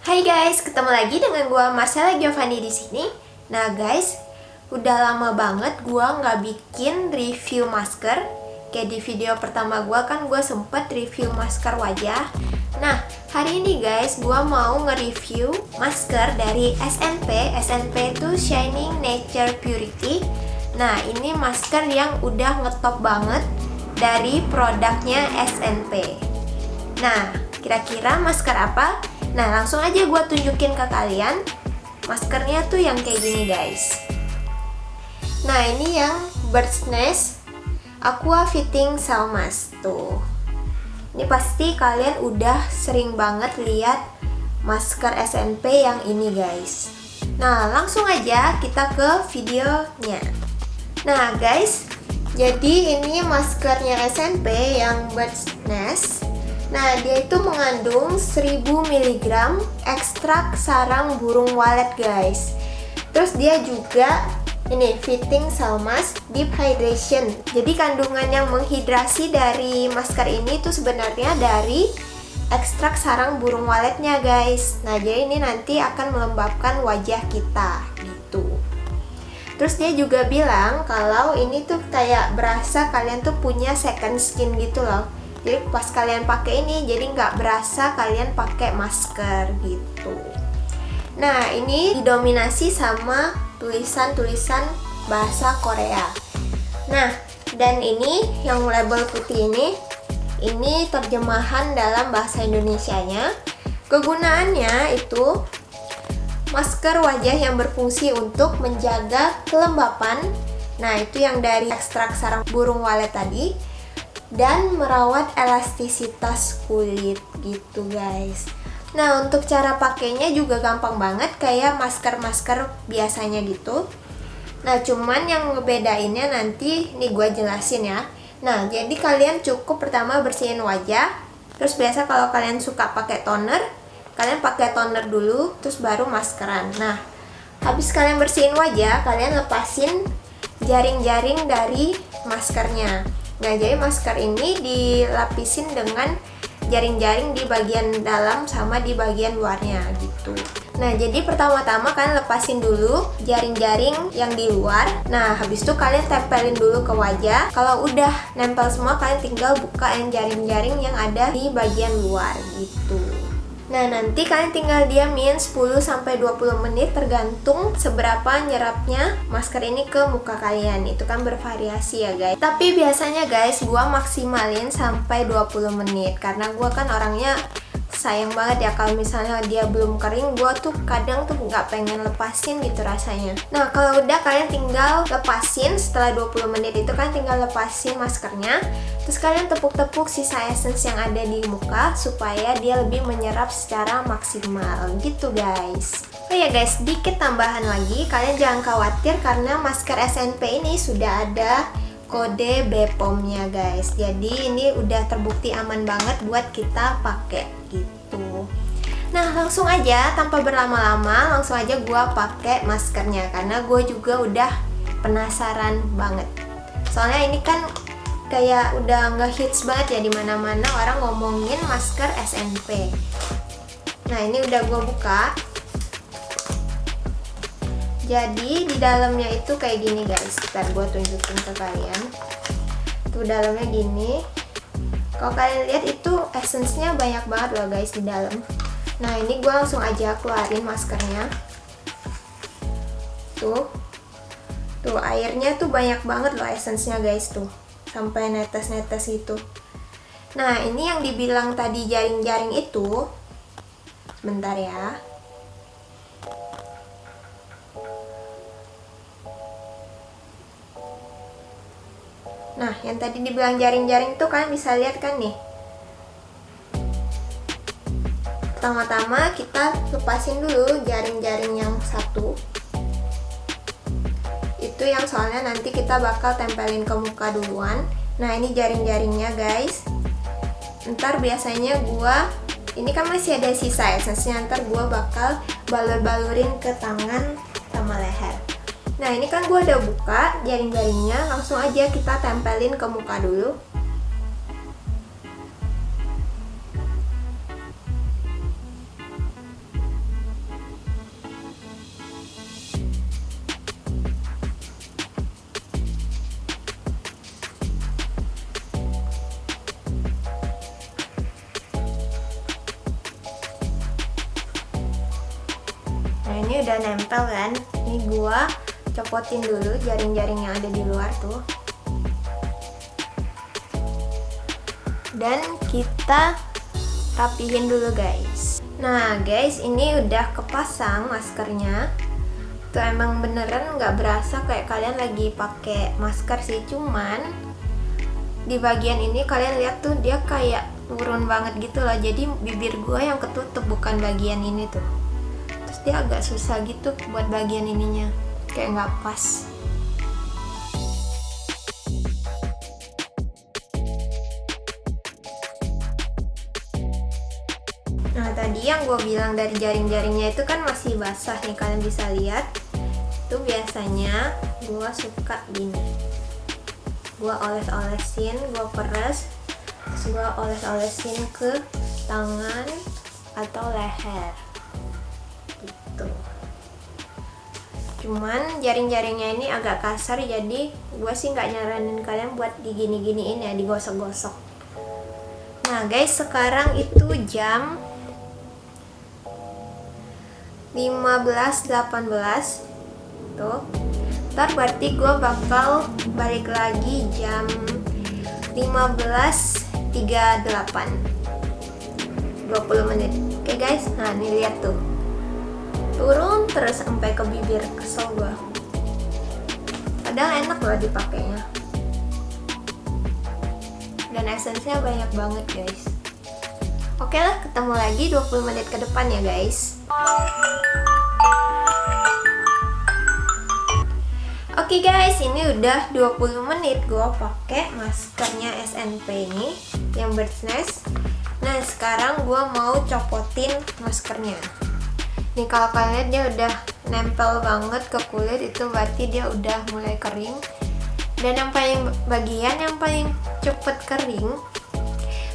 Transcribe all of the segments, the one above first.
Hai guys, ketemu lagi dengan gua Marcella Giovanni di sini. Nah guys, udah lama banget gua nggak bikin review masker. Kayak di video pertama gua kan gua sempet review masker wajah. Nah, hari ini guys gua mau nge-review masker dari SNP. SNP itu Shining Nature Purity. Nah, ini masker yang udah ngetop banget dari produknya SNP. Nah, kira-kira masker apa? Nah, langsung aja gue tunjukin ke kalian. Maskernya tuh yang kayak gini guys. Nah, ini yang Bird's Nest Aqua Fitting Cell Mask tuh. Ini pasti kalian udah sering banget lihat masker SNP yang ini guys. Nah, langsung aja kita ke videonya. Nah guys, jadi ini maskernya SNP yang Bird's Nest. Nah, dia itu mengandung 1000 mg ekstrak sarang burung walet guys. Terus dia juga ini fitting cell mask deep hydration. Jadi kandungan yang menghidrasi dari masker ini tuh sebenarnya dari ekstrak sarang burung waletnya guys. Nah, jadi ini nanti akan melembabkan wajah kita gitu. Terus dia juga bilang kalau ini tuh kayak berasa kalian tuh punya second skin gitu loh. Jadi pas kalian pakai ini, jadi nggak berasa kalian pakai masker gitu. Nah, ini didominasi sama tulisan-tulisan bahasa Korea. Nah, dan ini yang label putih ini terjemahan dalam bahasa Indonesianya. Kegunaannya itu masker wajah yang berfungsi untuk menjaga kelembapan. Nah, itu yang dari ekstrak sarang burung walet tadi. Dan merawat elastisitas kulit gitu guys. Nah, untuk cara pakainya juga gampang banget kayak masker-masker biasanya gitu. Nah, cuman yang ngebedainnya nanti nih gue jelasin ya. Nah, jadi kalian cukup pertama bersihin wajah. Terus biasa kalau kalian suka pakai toner, kalian pakai toner dulu terus baru maskeran. Nah, habis kalian bersihin wajah, kalian lepasin jaring-jaring dari maskernya. Nah, jadi masker ini dilapisin dengan jaring-jaring di bagian dalam sama di bagian luarnya gitu. Nah, jadi pertama-tama kalian lepasin dulu jaring-jaring yang di luar. Nah, habis itu kalian tempelin dulu ke wajah. Kalau udah nempel semua, kalian tinggal buka yang jaring-jaring yang ada di bagian luar gitu. Nah, nanti kalian tinggal diamin 10-20 menit tergantung seberapa nyerapnya masker ini ke muka kalian. Itu kan bervariasi ya guys. Tapi biasanya guys, gua maksimalin sampai 20 menit karena gua kan orangnya sayang banget ya kalau misalnya dia belum kering, gua tuh kadang tuh nggak pengen lepasin gitu rasanya. Nah, kalau udah kalian tinggal lepasin setelah 20 menit itu kan tinggal lepasin maskernya. Terus kalian tepuk-tepuk sisa essence yang ada di muka supaya dia lebih menyerap secara maksimal gitu guys. Oh ya guys, sedikit tambahan lagi, kalian jangan khawatir karena masker SNP ini sudah ada kode BPOM-nya guys. Jadi ini udah terbukti aman banget buat kita pakai gitu. Nah, langsung aja tanpa berlama-lama, langsung aja gue pakai maskernya karena gue juga udah penasaran banget. Soalnya ini kan kayak udah ngehits banget ya di mana-mana orang ngomongin masker SNP. Nah, ini udah gue buka. Jadi di dalamnya itu kayak gini guys. Ntar gue tunjukin ke kalian. Tuh dalamnya gini. Kalau kalian lihat itu essence-nya banyak banget loh guys di dalam. Nah, ini gue langsung aja keluarin maskernya. Tuh airnya tuh banyak banget loh essence-nya guys tuh. Sampai netes-netes gitu. Nah, ini yang dibilang tadi jaring-jaring itu. Bentar ya. Nah, yang tadi dibilang jaring-jaring itu kalian bisa lihat kan nih. Pertama-tama kita lepasin dulu jaring-jaring yang satu. Itu yang soalnya nanti kita bakal tempelin ke muka duluan. Nah, ini jaring-jaringnya guys. Ntar biasanya ini kan masih ada sisa essence-nya, ntar gua bakal balur-balurin ke tangan sama leher. Nah, ini kan gue udah buka jaring-jaringnya, langsung aja kita tempelin ke muka dulu. ini udah nempel kan. Ini gua copotin dulu jaring-jaring yang ada di luar tuh. Dan kita rapihin dulu guys. Nah guys, ini udah kepasang maskernya. Tuh emang beneran nggak berasa kayak kalian lagi pakai masker sih, cuman di bagian ini kalian lihat tuh dia kayak turun banget gitu loh. Jadi bibir gue yang ketutup, bukan bagian ini tuh. Terus dia agak susah gitu buat bagian ininya, kayak nggak pas. Nah tadi yang gue bilang dari jaring-jaringnya itu kan masih basah nih, kalian bisa lihat. Itu biasanya gue suka gini, gue oles-olesin, gue peres, terus gue oles-olesin ke tangan atau leher gitu. Cuman jaring-jaringnya ini agak kasar, jadi gue sih nggak nyaranin kalian buat digini-giniin ya, digosok-gosok. Nah guys, sekarang itu jam 15.18 tuh. Ntar berarti gue bakal balik lagi jam 15.38, 20 menit. Oke guys, nah ini lihat tuh, turun terus sampai ke bibir, kesel gue. Padahal enak loh dipakainya, dan esensnya banyak banget guys. Oke lah, ketemu lagi 20 menit ke depan ya guys. Oke guys, ini udah 20 menit gue pakai maskernya SNP ini yang Bird's Nest. Nah sekarang gue mau copotin maskernya. Nih kalau kalian lihat dia udah nempel banget ke kulit, itu berarti dia udah mulai kering. Dan yang bagian yang paling cepet kering,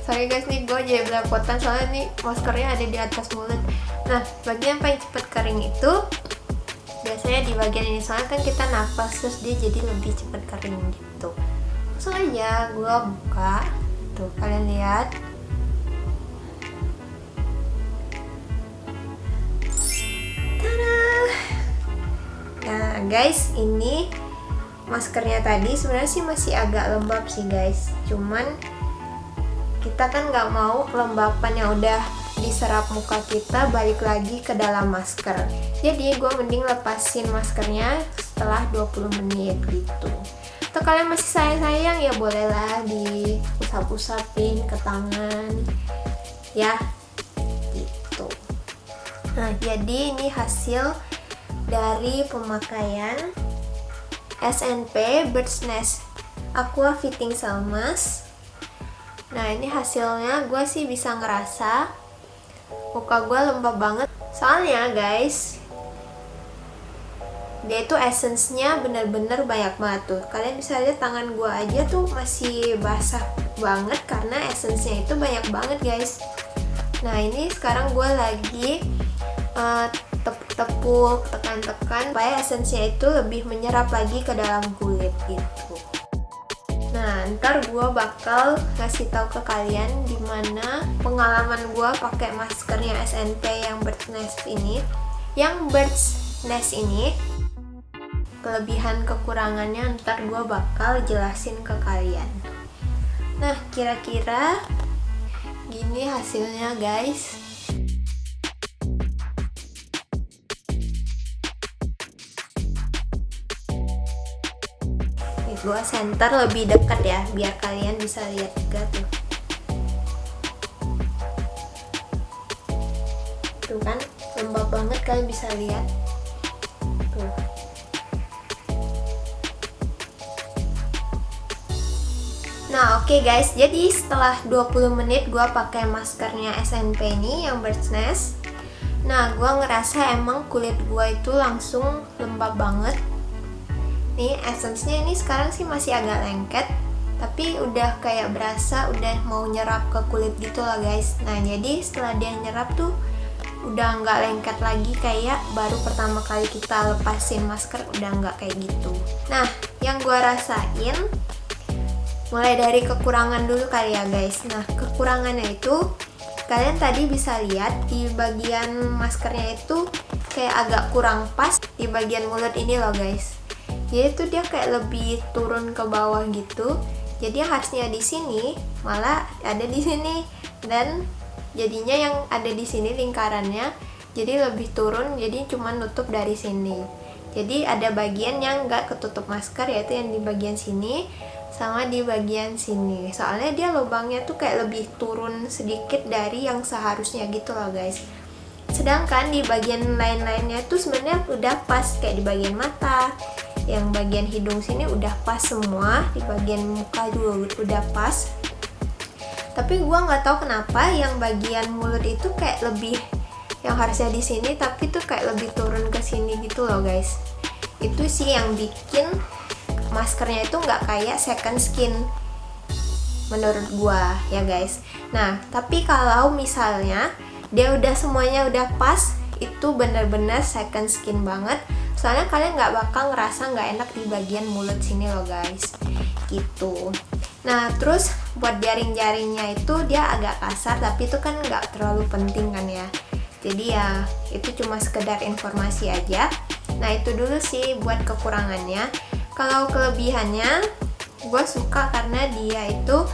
sorry guys nih gue jadi belepotan soalnya nih maskernya ada di atas mulut. Nah bagian yang paling cepet kering itu biasanya di bagian ini, soalnya kan kita nafas terus dia jadi lebih cepet kering gitu. Langsung aja gue buka, tuh kalian lihat. Tada! Nah guys, ini maskernya tadi sebenarnya sih masih agak lembab sih guys, cuman kita kan nggak mau kelembapan yang udah diserap muka kita balik lagi ke dalam masker. Jadi gue mending lepasin maskernya setelah 20 menit gitu. Atau kalian masih sayang-sayang ya bolehlah diusap-usapin ke tangan ya gitu. Nah jadi ini hasil dari pemakaian SNP Bird's Nest Aqua Fitting Cell Mask. Nah ini hasilnya, gue sih bisa ngerasa muka gue lembab banget. Soalnya guys, dia itu essence-nya bener-bener banyak banget tuh. Kalian bisa lihat tangan gue aja tuh masih basah banget karena essence-nya itu banyak banget guys. Nah ini sekarang gue lagi tepuk-tepuk, tekan-tekan supaya essence-nya itu lebih menyerap lagi ke dalam kulit gitu. Nah, ntar gue bakal ngasih tahu ke kalian gimana pengalaman gue pakai maskernya SNP yang Bird's Nest ini. Yang Bird's Nest ini, kelebihan kekurangannya ntar gue bakal jelasin ke kalian. Nah, kira-kira gini hasilnya guys. Gue center lebih dekat ya biar kalian bisa lihat juga tuh. Tuh kan lembab banget, kalian bisa lihat tuh. Nah oke guys, jadi setelah 20 menit gue pakai maskernya SNP ini yang Bird's Nest. Nah gue ngerasa emang kulit gue itu langsung lembab banget. Nih essence-nya ini sekarang sih masih agak lengket, tapi udah kayak berasa udah mau nyerap ke kulit gitu lah guys. Nah jadi setelah dia nyerap tuh udah nggak lengket lagi kayak baru pertama kali kita lepasin masker, udah nggak kayak gitu. Nah yang gue rasain mulai dari kekurangan dulu kali ya guys. Nah kekurangannya itu kalian tadi bisa lihat di bagian maskernya itu kayak agak kurang pas di bagian mulut ini loh guys. Jadi itu dia kayak lebih turun ke bawah gitu. Jadi yang harusnya di sini malah ada di sini, dan jadinya yang ada di sini lingkarannya jadi lebih turun, jadi cuma nutup dari sini. Jadi ada bagian yang nggak ketutup masker, yaitu yang di bagian sini sama di bagian sini. Soalnya dia lubangnya tuh kayak lebih turun sedikit dari yang seharusnya gitu loh guys. Sedangkan di bagian lain-lainnya tuh sebenarnya udah pas, kayak di bagian mata, yang bagian hidung sini udah pas semua, di bagian muka juga udah pas. Tapi gua nggak tahu kenapa yang bagian mulut itu kayak lebih, yang harusnya di sini tapi tuh kayak lebih turun ke sini gitu loh guys. Itu sih yang bikin maskernya itu nggak kayak second skin menurut gua ya guys. Nah tapi kalau misalnya dia udah semuanya udah pas, itu bener-bener second skin banget. Soalnya kalian nggak bakal ngerasa nggak enak di bagian mulut sini loh guys, gitu. Nah terus buat jaring-jaringnya itu dia agak kasar, tapi itu kan nggak terlalu penting kan ya. Jadi ya itu cuma sekedar informasi aja. Nah itu dulu sih buat kekurangannya. Kalau kelebihannya, gue suka karena dia itu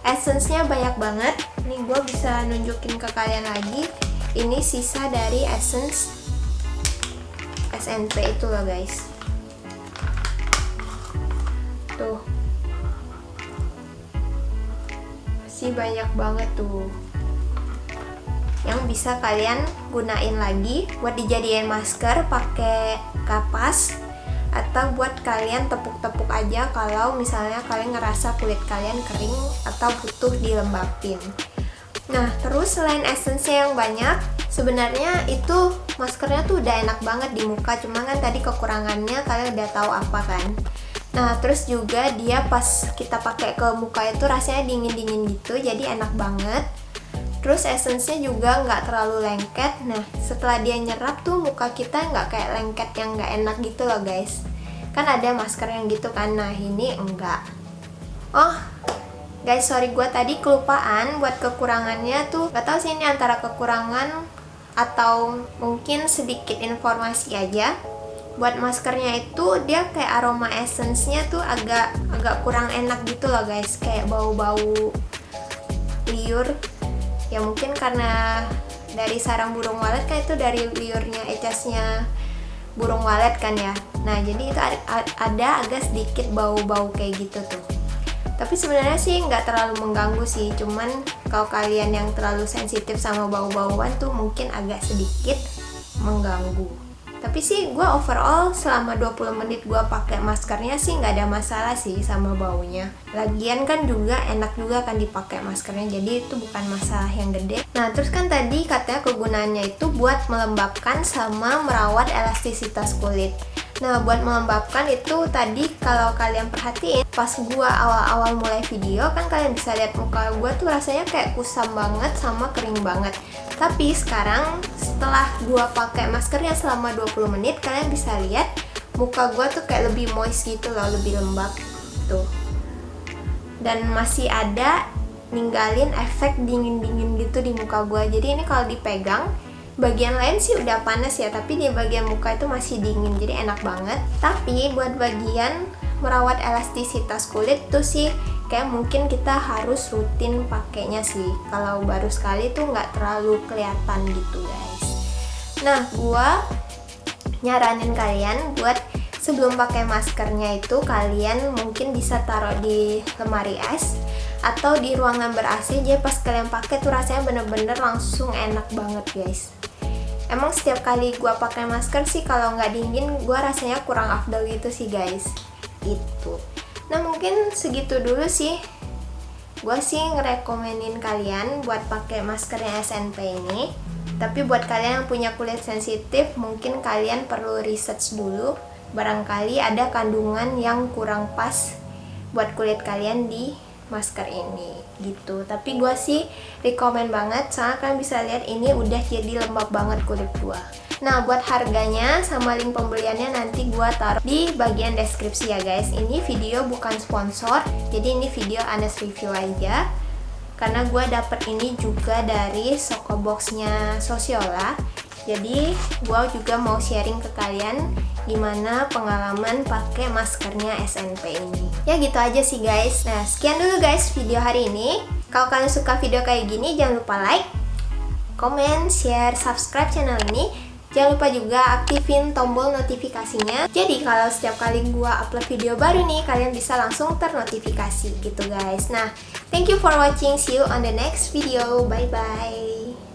essence-nya banyak banget. Nih gue bisa nunjukin ke kalian lagi. Ini sisa dari essence SNP itu loh guys. Tuh, masih banyak banget tuh, yang bisa kalian gunain lagi buat dijadiin masker pakai kapas, atau buat kalian tepuk-tepuk aja kalau misalnya kalian ngerasa kulit kalian kering atau butuh dilembapin. Nah terus selain essence-nya yang banyak, sebenarnya itu maskernya tuh udah enak banget di muka, cuma kan tadi kekurangannya kalian udah tahu apa kan. Nah terus juga dia pas kita pakai ke muka itu rasanya dingin-dingin gitu, jadi enak banget. Terus essence-nya juga nggak terlalu lengket. Nah setelah dia nyerap tuh muka kita nggak kayak lengket yang nggak enak gitu loh guys. Kan ada masker yang gitu kan, nah ini enggak. Oh guys, sorry gue tadi kelupaan buat kekurangannya tuh. Gak tau sih ini antara kekurangan atau mungkin sedikit informasi aja. Buat maskernya itu dia kayak aroma essence-nya tuh agak kurang enak gitu loh guys, kayak bau-bau liur. Ya mungkin karena dari sarang burung walet kan, itu dari liurnya ecasnya burung walet kan ya. Nah jadi itu ada agak sedikit bau-bau kayak gitu tuh. Tapi sebenarnya sih nggak terlalu mengganggu sih, cuman kalau kalian yang terlalu sensitif sama bau-bauan tuh mungkin agak sedikit mengganggu. Tapi sih gue overall selama 20 menit gue pakai maskernya sih nggak ada masalah sih sama baunya. Lagian kan juga enak juga kan dipakai maskernya, jadi itu bukan masalah yang gede. Nah terus kan tadi katanya kegunaannya itu buat melembabkan sama merawat elastisitas kulit. Nah buat melembabkan itu tadi kalau kalian perhatiin pas gue awal-awal mulai video kan kalian bisa lihat muka gue tuh rasanya kayak kusam banget sama kering banget. Tapi sekarang setelah gue pakai maskernya selama 20 menit, kalian bisa lihat muka gue tuh kayak lebih moist gitu loh, lebih lembab tuh. Dan masih ada ninggalin efek dingin-dingin gitu di muka gue. Jadi ini kalau dipegang, bagian lain sih udah panas ya, tapi di bagian muka itu masih dingin, jadi enak banget. Tapi buat bagian merawat elastisitas kulit tuh sih kayak mungkin kita harus rutin pakainya sih. Kalau baru sekali tuh nggak terlalu kelihatan gitu guys. Nah gua nyaranin kalian buat sebelum pakai maskernya itu kalian mungkin bisa taruh di lemari es atau di ruangan ber-AC, jadi pas kalian pakai tuh rasanya bener-bener langsung enak banget guys. Emang setiap kali gua pakai masker sih kalau nggak dingin gua rasanya kurang afdol gitu sih guys. Itu. Nah mungkin segitu dulu sih. Gue sih ngerekomenin kalian buat pakai maskernya SNP ini. Tapi buat kalian yang punya kulit sensitif, mungkin kalian perlu research dulu. Barangkali ada kandungan yang kurang pas buat kulit kalian di masker ini gitu. Tapi gue sih rekomen banget, soalnya kalian bisa lihat ini udah jadi lembab banget kulit gue. Nah buat harganya sama link pembeliannya nanti gue taruh di bagian deskripsi ya guys. Ini video bukan sponsor, jadi ini video honest review aja. karena gue dapet ini juga dari Sokoboxnya Sosiola. Jadi gue juga mau sharing ke kalian gimana pengalaman pakai maskernya SNP ini. Ya gitu aja sih guys. Nah sekian dulu guys video hari ini. Kalau kalian suka video kayak gini jangan lupa like, komen, share, subscribe channel ini. Jangan lupa juga aktifin tombol notifikasinya. Jadi kalau setiap kali gua upload video baru nih, kalian bisa langsung ternotifikasi gitu guys. Nah, thank you for watching. See you on the next video. Bye bye.